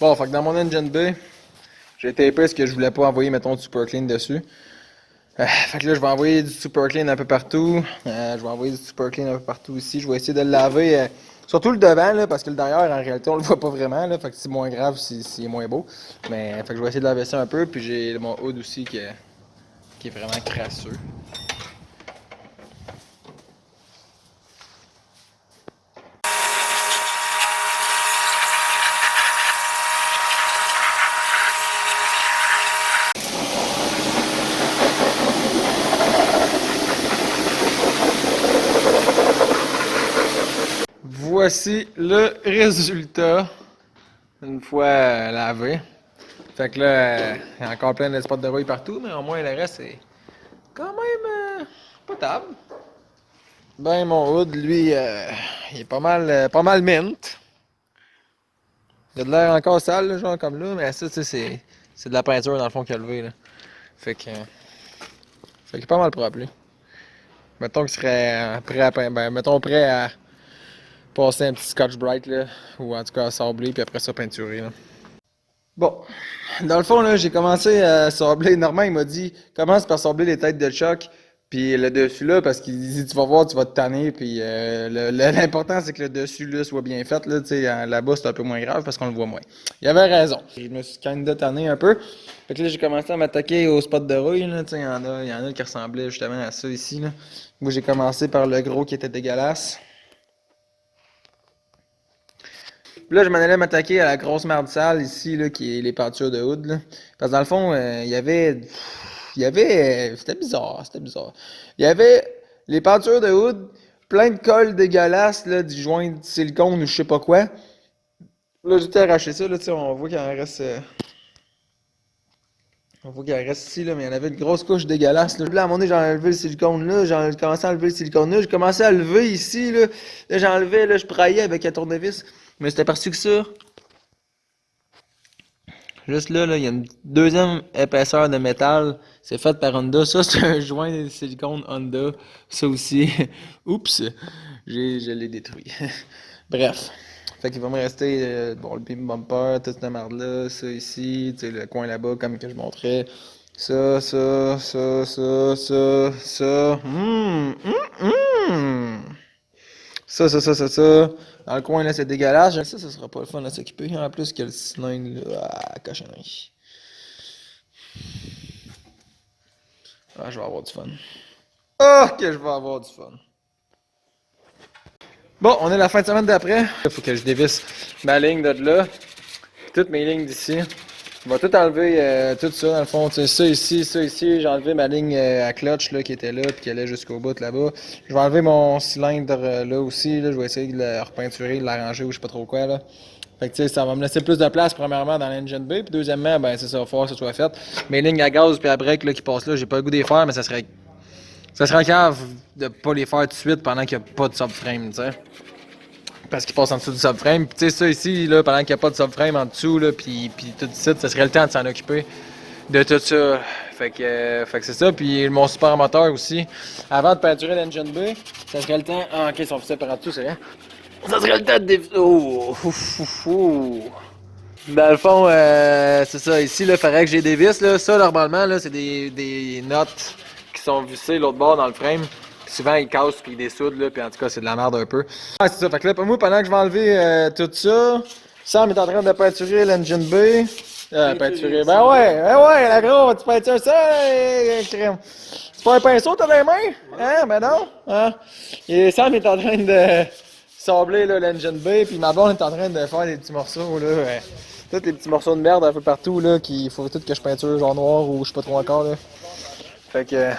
Bon, fait que dans mon engine B, j'ai tapé ce que je voulais pas envoyer, mettons, du super clean dessus. Fait que là, je vais envoyer du super clean un peu partout. Je vais envoyer du super clean un peu partout ici. Je vais essayer de le laver. Surtout le devant, là, parce que le derrière, en réalité, on le voit pas vraiment. Là, fait que c'est moins grave s'il est moins beau. Mais fait que je vais essayer de laver ça un peu. Puis j'ai mon hood aussi qui est vraiment crasseux. Voici le résultat une fois lavé. Fait que là, il y a encore plein de spots de rouille partout, mais au moins le reste c'est quand même potable. Ben mon hood, lui, il est pas mal mint. Il a de l'air encore sale, là, genre comme là, mais ça, tu sais, c'est de la peinture dans le fond qu'il a levé, là. Fait que, fait qu'il est pas mal propre, lui. Mettons qu'il serait prêt à peindre, ben mettons prêt à passer un petit Scotch Brite, là, ou en tout cas à sabler, puis après ça peinturer, là. Bon, dans le fond, là, j'ai commencé à sabler. Normand, il m'a dit, commence par sabler les têtes de choc, puis le dessus là, parce qu'il dit, tu vas voir, tu vas te tanner, puis l'important, c'est que le dessus là soit bien fait, là, tu sais, là-bas, c'est un peu moins grave parce qu'on le voit moins. Il avait raison. Je me suis quand même tanné un peu. Fait que là, j'ai commencé à m'attaquer aux spots de rouille, là, tu sais, il y en a qui ressemblaient justement à ça ici, là. Moi, j'ai commencé par le gros qui était dégueulasse. Puis là, je m'en allais m'attaquer à la grosse marde sale ici, là, qui est les peintures de hood, là. Parce que dans le fond, c'était bizarre, c'était bizarre. Il y avait les peintures de hood, plein de colle dégueulasse, là, du joint de silicone ou je sais pas quoi. Là, j'ai tout arraché ça, là, tu sais, on voit qu'il en reste. On voit qu'il en reste ici, là, mais il y en avait une grosse couche dégueulasse, là. Là, à un moment donné, j'ai enlevé le silicone là, j'ai commencé à enlever le silicone là, j'ai commencé à lever ici, là. Là, j'enlevais, là, je praillais avec un tournevis. Mais c'était aperçu que ça. Juste là, il y a une deuxième épaisseur de métal. C'est fait par Honda. Ça, c'est un joint de silicone Honda. Ça aussi. Oups! Je l'ai détruit. Bref. Fait qu'il va me rester bon, le beam bumper, toute cette merde-là, ça ici, tu sais, le coin là-bas, comme que je montrais. Ça. Ça. Dans le coin, là, c'est dégueulasse. Ça sera pas le fun à s'occuper. En plus que le cylindre, là, ah, cochonnerie. Ah, je vais avoir du fun. Oh, que je vais avoir du fun. Bon, on est la fin de semaine d'après. Il faut que je dévisse ma ligne de là. Toutes mes lignes d'ici. Je vais tout enlever, tout ça, dans le fond. Ça ici. J'ai enlevé ma ligne à clutch là, qui était là, puis qui allait jusqu'au bout là-bas. Je vais enlever mon cylindre là aussi. Là. Je vais essayer de le repeinturer, de l'arranger ou je sais pas trop quoi. Là. Fait que, tu sais, ça va me laisser plus de place, premièrement, dans l'engine B. Puis, deuxièmement, ben, c'est ça, il va falloir que ça soit fait. Mes lignes à gaz puis à break là, qui passent là, j'ai pas le goût de les faire, mais ça serait cave de pas les faire tout de suite pendant qu'il n'y a pas de subframe, tu sais. Parce qu'il passe en dessous du subframe. Puis, tu sais, ça ici, là, pendant qu'il n'y a pas de subframe en dessous, là, puis tout de suite, ça serait le temps de s'en occuper de tout ça. Fait que c'est ça. Puis, mon super moteur aussi. Avant de peinturer l'engine B, ça serait le temps. Ah, ok, ils sont fixés par en dessous, c'est vrai. Ça serait le temps de Oh! Dans le fond, c'est ça. Ici, il faudrait que j'ai des vis. Là. Ça, normalement, là, c'est des notes qui sont vissées l'autre bord dans le frame. Puis souvent, ils cassent puis ils dessoudent. Là, puis en tout cas, c'est de la merde un peu. Ah, c'est ça. Fait que là, moi, pendant que je vais enlever tout ça, Sam est en train de peinturer l'engine B. Peinturer. Ben ouais, la gros, tu peintures ça, crème. C'est pas un pinceau, t'as dans les mains? Hein? Ben non. Hein? Et Sam est en train de sabler l'engine B, puis ma blonde est en train de faire des petits morceaux. Là, tous les petits morceaux de merde un peu partout, là, qu'il faut tout que je peinture genre noir ou je sais pas trop encore, là. Fait que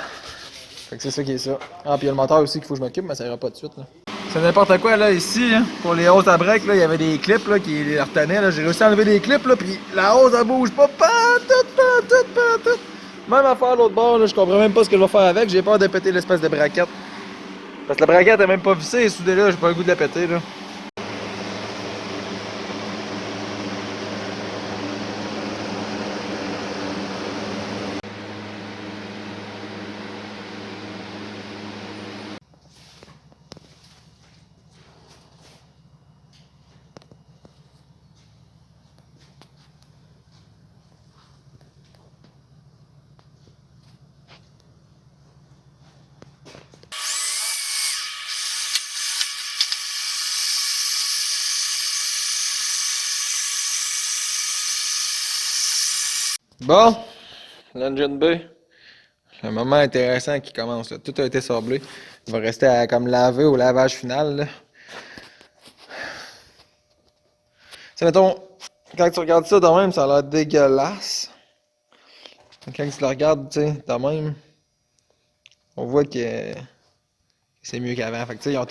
c'est ça qui est ça. Ah, puis il y a le moteur aussi qu'il faut que je m'occupe, mais ça ira pas de suite, là. C'est n'importe quoi, là, ici, hein. Pour les hausses à break, là, il y avait des clips, là, qui les retenaient, là. J'ai réussi à enlever des clips, là, puis la hausse, elle bouge pas, pas tout. Même affaire l'autre bord, là, je comprends même pas ce que je vais faire avec, j'ai peur de péter l'espèce de braquette. Parce que la braquette est même pas vissée, et soudée là, j'ai pas le goût de la péter, là. Bon, l'engine B. Un moment intéressant qui commence, là. Tout a été sablé. Il va rester à comme laver au lavage final, là. T'sais, mettons, quand tu regardes ça de même, ça a l'air dégueulasse. Quand tu le regardes, tu sais, de même, on voit que c'est mieux qu'avant. Fait que, tu sais, ça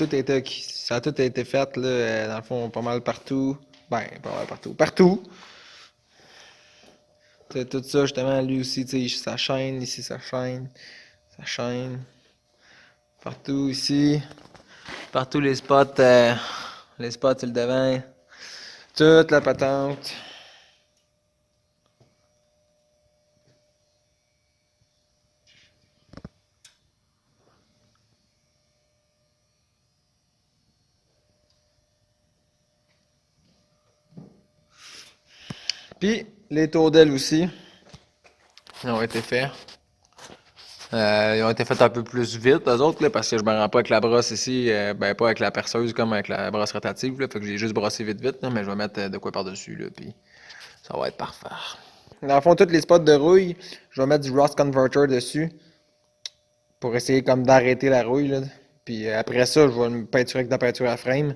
a tout été fait, là, dans le fond, pas mal partout. Ben, pas mal partout. Partout! T'sais, tout ça, justement, lui aussi, tu sais, ça chaîne, ici, ça chaîne. Ça chaîne. Partout, ici. Partout les spots sur le devant. Toute la patente. Puis, les tours d'ailes aussi, ils ont été faits. Ils ont été faits un peu plus vite, eux autres, là, parce que je me rends pas avec la brosse ici, ben pas avec la perceuse comme avec la brosse rotative, là, fait que j'ai juste brossé vite vite, là, mais je vais mettre de quoi par-dessus, là, puis ça va être parfait. Dans le fond, tous les spots de rouille, je vais mettre du Rust Converter dessus pour essayer comme d'arrêter la rouille, là. Puis après ça, je vais me peinturer avec de la peinture à frame,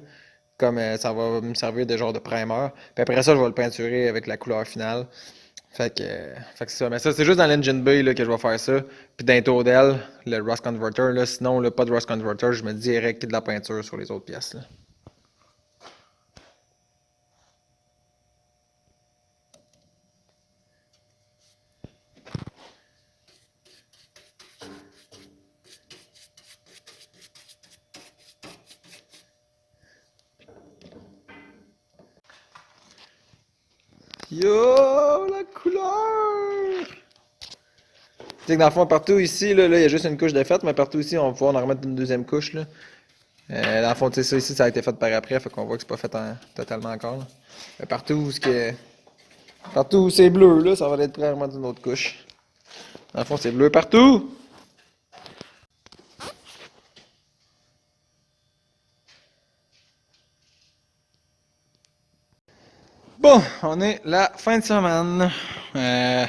comme ça va me servir de genre de primer. Puis après ça, je vais le peinturer avec la couleur finale. Fait que c'est ça. Mais ça, c'est juste dans l'Engine Bay là, que je vais faire ça. Puis dans les tours d'aile, le Rust Converter. Là, sinon, là, pas de Rust Converter, je mets direct de la peinture sur les autres pièces. Là. Yo, la couleur! Tu sais que dans le fond, partout ici, là, il y a juste une couche de fête, mais partout ici, on va pouvoir en remettre une deuxième couche. Là. Dans le fond, tu sais, ça ici, ça a été fait par après, fait qu'on voit que c'est pas fait totalement encore. Là. Mais partout où c'est bleu, là, ça va être prêt à remettre une autre couche. Dans le fond, c'est bleu partout! Bon, on est la fin de semaine. Euh,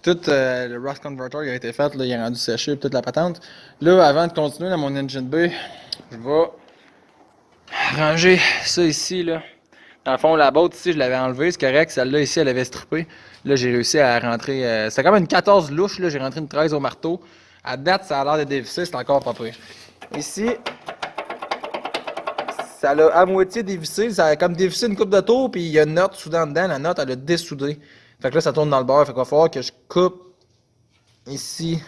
tout le Rust Converter il a été fait, là, il est rendu séché, toute la patente. Là, avant de continuer dans mon Engine B, je vais ranger ça ici. Là. Dans le fond, la boîte ici, je l'avais enlevée, c'est correct. Celle-là ici, elle avait strippé. Là, j'ai réussi à rentrer. C'était comme une 14 louche, là, j'ai rentré une 13 au marteau. À date, ça a l'air de dévisser, c'est encore pas pire. Ici, ça l'a à moitié dévissé. Ça a comme dévissé une coupe de tour, puis il y a une note soudant dedans. La note, elle a dessoudé. Fait que là, ça tourne dans le beurre. Fait qu'il va falloir que je coupe ici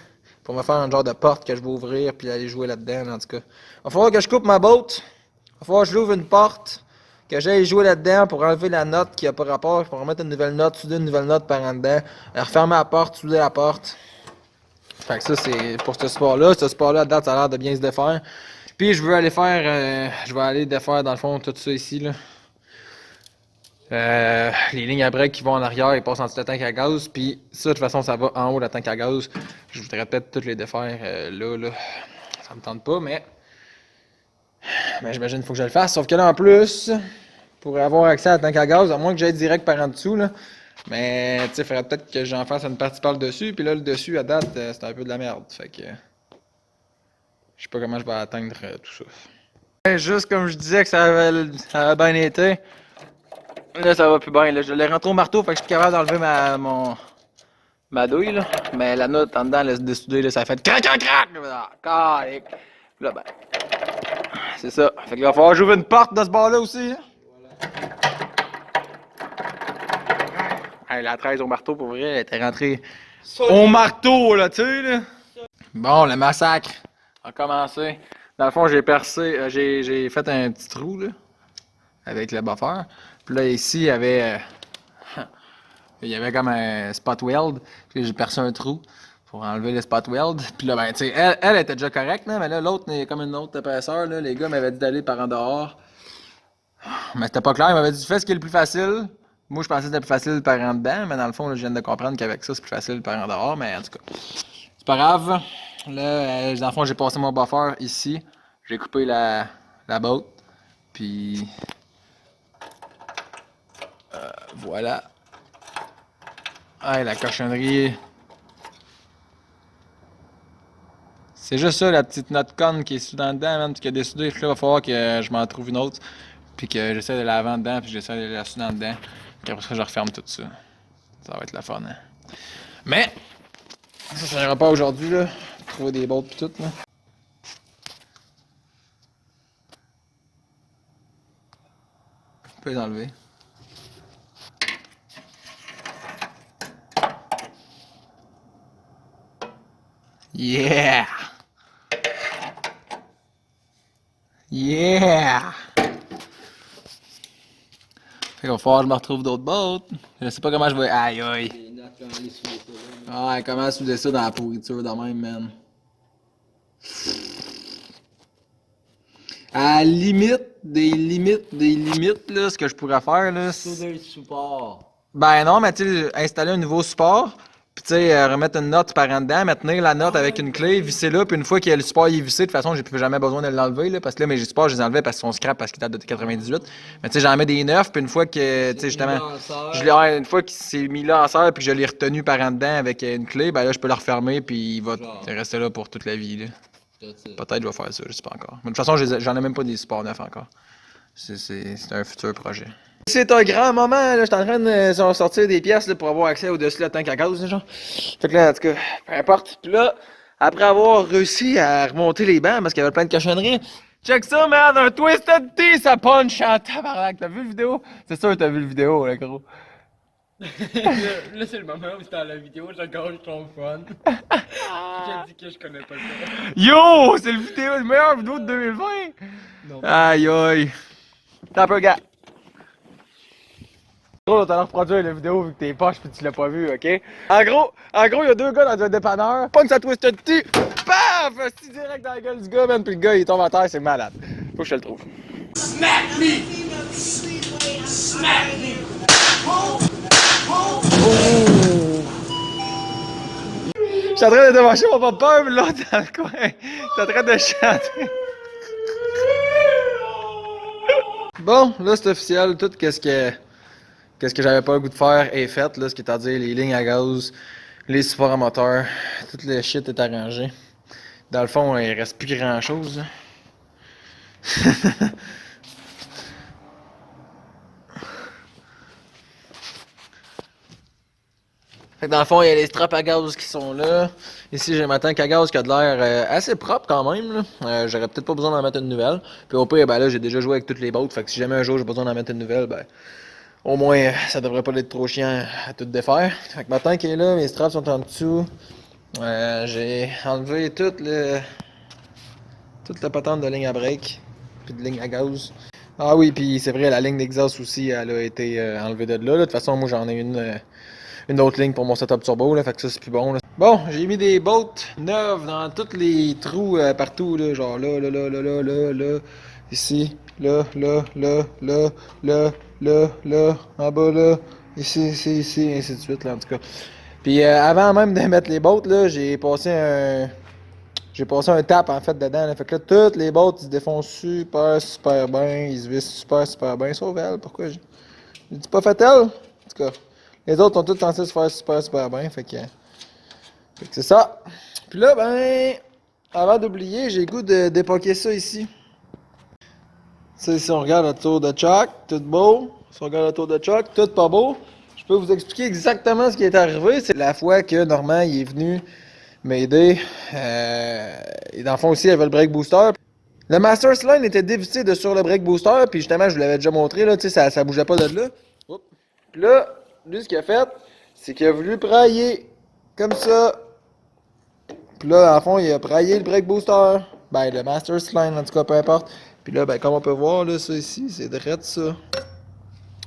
pour me faire un genre de porte que je vais ouvrir puis aller jouer là-dedans, en tout cas. Il va falloir que je coupe ma botte. Il va falloir que je l'ouvre une porte, que j'aille jouer là-dedans pour enlever la note qui a pas rapport, pour remettre une nouvelle note, souder une nouvelle note par en dedans, refermer la porte, souder la porte. Fait que ça, c'est pour ce sport-là. Ce sport-là, à date, ça a l'air de bien se défaire. Puis je veux aller faire, je vais aller défaire dans le fond tout ça ici, là. Les lignes à break qui vont en arrière, ils passent en dessous de la tank à gaz. Puis ça, de toute façon, ça va en haut de la tank à gaz. Je voudrais peut-être toutes les défaire là. Ça me tente pas, mais j'imagine qu'il faut que je le fasse. Sauf que là, en plus, pour avoir accès à la tank à gaz, à moins que j'aille direct par en dessous, là. Mais, tu sais, il faudrait peut-être que j'en fasse une partie par le dessus. Puis là, le dessus, à date, c'est un peu de la merde. Fait que, je sais pas comment je vais atteindre tout ça. Juste comme je disais que ça avait bien été. Là, ça va plus bien. Là. Je l'ai rentré au marteau, fait que je suis capable d'enlever ma douille. Là. Mais la note en dedans, elle se dessouder, là, ça a fait crac, crac, crac. Calique. Là, ben, c'est ça. Fait qu'il va falloir que j'ouvre une porte de ce bord-là aussi. Hein. Hey, la 13 au marteau, pour vrai, elle était rentrée au marteau, là, tu sais, là. Bon, le massacre a commencé. Dans le fond, j'ai percé, j'ai fait un petit trou, là, avec le buffer. Puis là, ici, il y avait comme un spot weld. Puis j'ai percé un trou pour enlever le spot weld. Puis là, ben, tu sais, elle était déjà correcte, là, mais là, l'autre, il y a comme une autre épaisseur, là. Les gars m'avaient dit d'aller par en dehors. Mais c'était pas clair. Ils m'avaient dit, fais ce qui est le plus facile. Moi, je pensais que c'était plus facile par en dedans, mais dans le fond, là, je viens de comprendre qu'avec ça, c'est plus facile par en dehors. Mais en tout cas, c'est pas grave. Là, dans le fond, j'ai passé mon buffer ici. J'ai coupé la botte. Puis voilà. Hey, la cochonnerie. C'est juste ça, la petite note conne qui est sous dedans, man, qui a décidé que là, il va falloir que je m'en trouve une autre. Puis que j'essaie de la vendre dedans, puis j'essaie de la souder dedans. Puis après ça, je referme tout ça. Ça va être la fun, hein. Mais, ça n'ira pas aujourd'hui, là. Trouver des bottes pis tout, là. On peut les enlever. Yeah! Yeah! Fait qu'il va falloir que je me retrouve d'autres bottes. Je sais pas comment je vais. Aïe aïe! Ah ouais, comment souder ça dans la pourriture de même, man? À la limite, des limites, là, ce que je pourrais faire, là. Souder le support. Ben non, mais tu sais, installer un nouveau support, puis tu sais, remettre une note par en dedans, mais tenir la note avec une clé, visser là, puis une fois que le support est vissé, de toute façon, j'ai plus jamais besoin de l'enlever, là, parce que là, mes supports, je les enlevais parce qu'ils sont scrap parce qu'ils datent de 98. Mais tu sais, j'en mets des neufs, puis une fois que, tu sais, justement, ouais, une fois qu'il s'est mis là en serre, puis que je l'ai retenu par en dedans avec une clé, ben là, je peux le refermer, puis il va rester là pour toute la vie, là. Peut-être je vais faire ça, je sais pas encore. Mais de toute façon, j'en ai même pas des supports neufs encore. C'est un futur projet. C'est un grand moment, là. J'étais en train de sortir des pièces là, pour avoir accès au-dessus de la tank à gaz, là, genre. Fait que là, en tout cas, peu importe. Puis là, après avoir réussi à remonter les bancs parce qu'il y avait plein de cochonneries, check ça, man! Un Twisted Tea, ça punch en tabarnak! T'as vu la vidéo? C'est sûr que t'as vu la vidéo, là, gros. Là, c'est le moment où c'était dans la vidéo, je gâche ton fun. J'ai dit que je connais pas ça. Yo! C'est la meilleure vidéo de 2020! Non. Aïe aïe! T'as un peu, gars! Gros, t'as l'air reproduire la vidéo vu que t'es poche pis tu l'as pas vu, ok? En gros, il y a deux gars dans un dépanneur. Pogne sa Twisted Tea, paf! C'est direct dans la gueule du gars, man, pis le gars il tombe à terre, c'est malade. Faut que je te le trouve. Smack me! Smack me! Je suis en train de démarcher mon papa, mais l'autre dans le coin, t'es en train de chanter. Bon, là c'est officiel, tout qu'est-ce que j'avais pas le goût de faire est fait, là, ce qui est à dire les lignes à gaz, les supports à moteur, tout le shit est arrangé. Dans le fond, il reste plus grand chose. Fait que dans le fond, il y a les straps à gaz qui sont là. Ici, j'ai ma tank à gaz qui a de l'air assez propre quand même. Là. J'aurais peut-être pas besoin d'en mettre une nouvelle. Puis au pire, ben là, j'ai déjà joué avec toutes les bottes. Fait que si jamais un jour j'ai besoin d'en mettre une nouvelle, ben au moins, ça devrait pas être trop chiant à tout défaire. Fait que ma tank est là, mes straps sont en dessous. J'ai enlevé toute la patente de ligne à break. Puis de ligne à gaz. Ah oui, puis c'est vrai, la ligne d'exhaust aussi, elle a été enlevée de là. De toute façon, moi j'en ai une autre ligne pour mon setup turbo, là, fait que ça c'est plus bon. Là. Bon, j'ai mis des bolts neuves dans tous les trous partout, là, genre là, ici, là, en bas là, ici, ainsi de suite, là, en tout cas. Puis avant même de mettre les bolts, là, j'ai passé un tap en fait dedans, là. Fait que là, toutes les bolts ils se défont super bien, ils se vissent super bien, sauf elle, pourquoi j'ai dit pas fait elle? En tout cas. Les autres ont tous censés se faire super bien, fait que c'est ça. Puis là, ben, avant d'oublier, j'ai le goût de dépoquer ça ici. Ça, si on regarde le tour de Chuck, tout beau. Si on regarde le tour de Chuck, tout pas beau. Je peux vous expliquer exactement ce qui est arrivé. C'est la fois que Normand il est venu m'aider. Et dans le fond aussi, il y avait le brake booster. Le Master Line était dévissé de sur le brake booster, puis justement, je vous l'avais déjà montré, là, tu sais, ça bougeait pas de là. Oups. Puis là, lui, ce qu'il a fait, c'est qu'il a voulu prailler comme ça. Puis là, dans le fond, il a praillé le brake booster. Ben, le Master Line, en tout cas, peu importe. Puis là, ben, comme on peut voir, là, ça ici, c'est direct ça.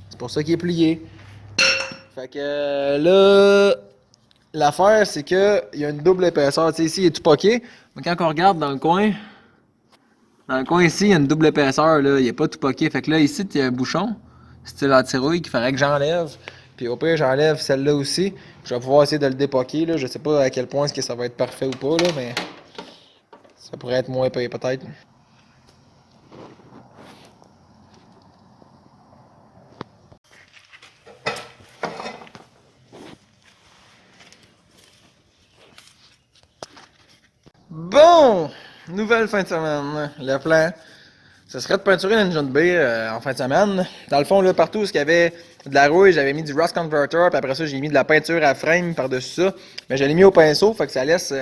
C'est pour ça qu'il est plié. Fait que là, l'affaire, c'est que il y a une double épaisseur. Tu sais, ici, il est tout poqué. Mais quand on regarde dans le coin ici, il y a une double épaisseur, là. Il est pas tout poqué. Fait que là, ici, il y a un bouchon. Style anti-rouille qu'il faudrait que j'enlève. Puis au pire, j'enlève celle-là aussi. Je vais pouvoir essayer de le dépoquer, là. Je sais pas à quel point est-ce que ça va être parfait ou pas, là, mais ça pourrait être moins payé peut-être. Bon! Nouvelle fin de semaine. Le plan, ce serait de peinturer l'engine B en fin de semaine. Dans le fond, là, partout où il y avait de la rouille, j'avais mis du rust converter, puis après ça, j'ai mis de la peinture à frame par-dessus ça. Mais je l'ai mis au pinceau, fait que ça laisse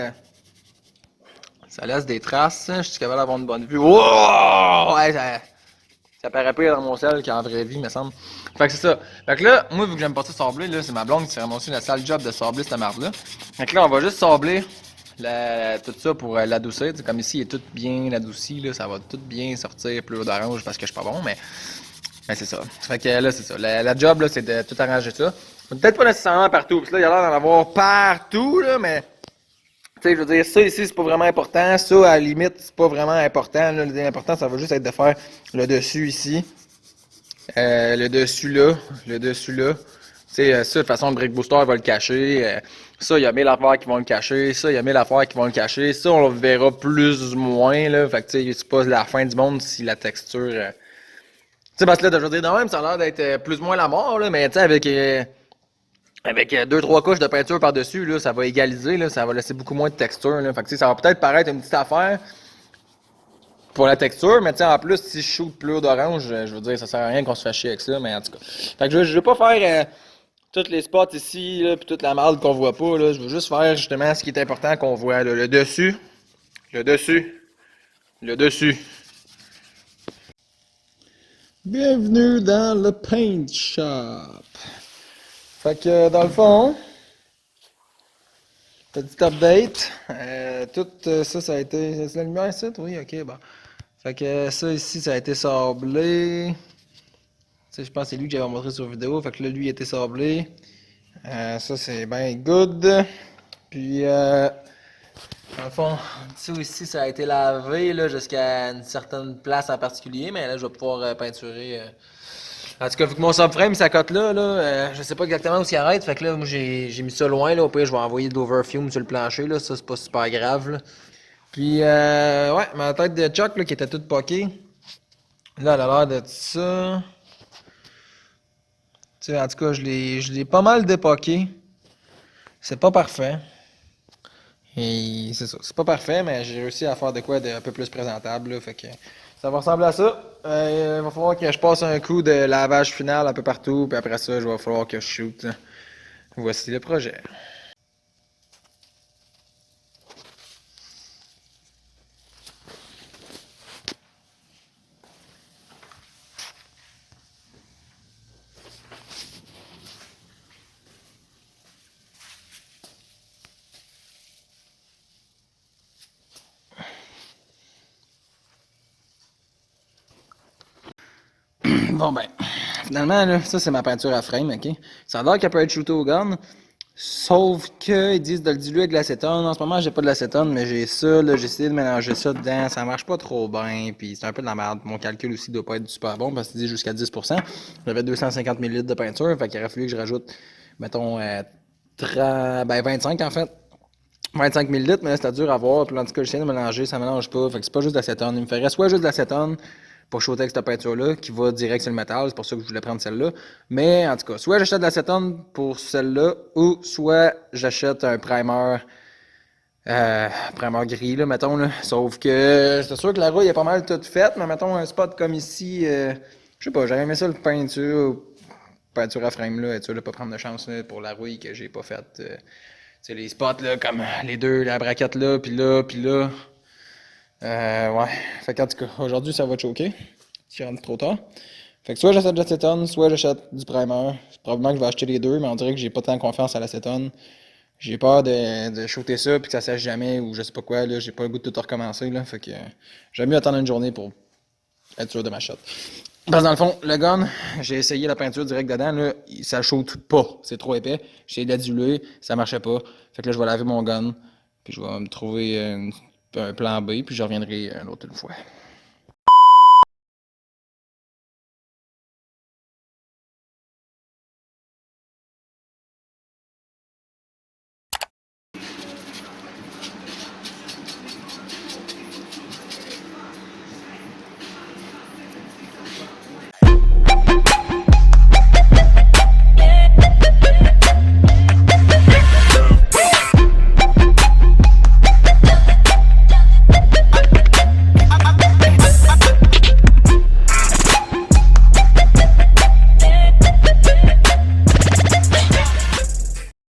des traces. Je suis capable d'avoir une bonne vue. Wow! Ouais, ça paraît pire dans mon sel qu'en vraie vie, me semble. Fait que c'est ça. Fait que là, moi, vu que j'aime pas ça sabler, là, c'est ma blonde qui s'est ramassée la sale job de sabler cette marde-là. Fait que là, on va juste sabler tout ça pour l'adoucir. Comme ici, il est tout bien adouci, là, ça va tout bien sortir plus d'orange parce que je suis pas bon, mais c'est ça. Fait que là, c'est ça. La job, là, c'est de tout arranger ça. Peut-être pas nécessairement partout, parce que là, il y a l'air d'en avoir partout, là, mais tu sais, je veux dire, ça ici, c'est pas vraiment important. Ça, à la limite, c'est pas vraiment important. Là. L'important, ça va juste être de faire le dessus ici. Le dessus là. Le dessus là. Tu sais, ça, de toute façon, le Brick Booster va le cacher. Ça, il y a 1000 affaires qui vont le cacher. Ça, il y a 1000 affaires qui vont le cacher. Ça, on le verra plus ou moins, là. Fait que, tu sais, c'est pas la fin du monde si la texture. Tu sais, parce que là, je veux dire, de même, ça a l'air d'être plus ou moins la mort, là. Mais, tu sais, avec 2-3 couches de peinture par-dessus, là, ça va égaliser, là, ça va laisser beaucoup moins de texture. Là. Fait que, ça va peut-être paraître une petite affaire pour la texture, mais en plus, si je shoot plus d'orange, je veux dire, ça sert à rien qu'on se fasse chier avec ça, mais en tout cas. Fait que je veux pas faire tous les spots ici, là, puis toute la marde qu'on voit pas, là. Je veux juste faire justement ce qui est important qu'on voit, là, le dessus, le dessus, le dessus. Bienvenue dans le paint shop. Fait que dans le fond, petit update. Tout ça a été. C'est la lumière ici? Oui, ok, bon. Fait que ça ici, ça a été sablé. Tu sais, je pense que c'est lui que j'avais montré sur vidéo. Fait que là, lui, il a été sablé. Ça, c'est bien good. Puis, dans le fond, ça ici, ça a été lavé là, jusqu'à une certaine place en particulier. Mais là, je vais pouvoir peinturer. En tout cas, vu que mon subframe s'accote là, je sais pas exactement où s'il arrête. Fait que là, moi, j'ai mis ça loin. Là, au pire, je vais envoyer de l'overfume sur le plancher. Là, ça, c'est pas super grave. Là. Puis, ouais, ma tête de Chuck là, qui était toute poquée. Là, elle a l'air de ça. Tu sais, en tout cas, je l'ai pas mal dépoqué. C'est pas parfait. Et c'est ça. C'est pas parfait, mais j'ai réussi à faire de quoi de un peu plus présentable. Là, fait que ça va ressembler à ça. Il va falloir que je passe un coup de lavage final un peu partout. Puis après ça, il va falloir que je shoot. Voici le projet. Bon ben, finalement, là, ça c'est ma peinture à frame, ok? Ça a l'air qu'elle peut être shootée au gun, sauf qu'ils disent de le diluer avec de l'acétone. En ce moment, j'ai pas de l'acétone, mais j'ai ça, là, j'ai essayé de mélanger ça dedans, ça marche pas trop bien, puis c'est un peu de la merde. Mon calcul aussi doit pas être super bon, parce qu'il dit jusqu'à 10%. J'avais 250 ml de peinture, fait qu'il aurait fallu que je rajoute, mettons, 25 en fait. 25 ml, mais là, c'était dur à voir. Puis, tandis que j'essaie de mélanger, ça mélange pas. Fait que c'est pas juste de l'acétone. Il me ferait soit juste de l'acétone pour shooter avec cette peinture-là, qui va direct sur le métal. C'est pour ça que je voulais prendre celle-là. Mais, en tout cas, soit j'achète de l'acétone pour celle-là, ou soit j'achète un primer gris, là, mettons, là. Sauf que, c'est sûr que la rouille est pas mal toute faite, mais mettons, un spot comme ici, je sais pas, j'aurais aimé ça, le peinture à frame, là, être sûr de pas prendre de chance, là, pour la rouille que j'ai pas faite. Tu sais, les spots, là, comme les deux, la braquette là, puis là, puis là. Ouais. Fait qu'en tout cas, aujourd'hui, ça va choquer. Si rentre trop tard. Fait que soit j'achète de l'acétone, soit j'achète du primer. Probablement que je vais acheter les deux, mais on dirait que j'ai pas tant confiance à l'acétone. J'ai peur de shooter ça puis que ça sèche jamais ou je sais pas quoi, là. J'ai pas le goût de tout recommencer, là. Fait que j'aime mieux attendre une journée pour être sûr de ma shot. Parce que dans le fond, le gun, j'ai essayé la peinture direct dedans, là, ça shoot pas, c'est trop épais. J'ai essayé de la diluer, ça marchait pas. Fait que là, je vais laver mon gun, puis je vais me trouver un plan B, puis je reviendrai une autre fois.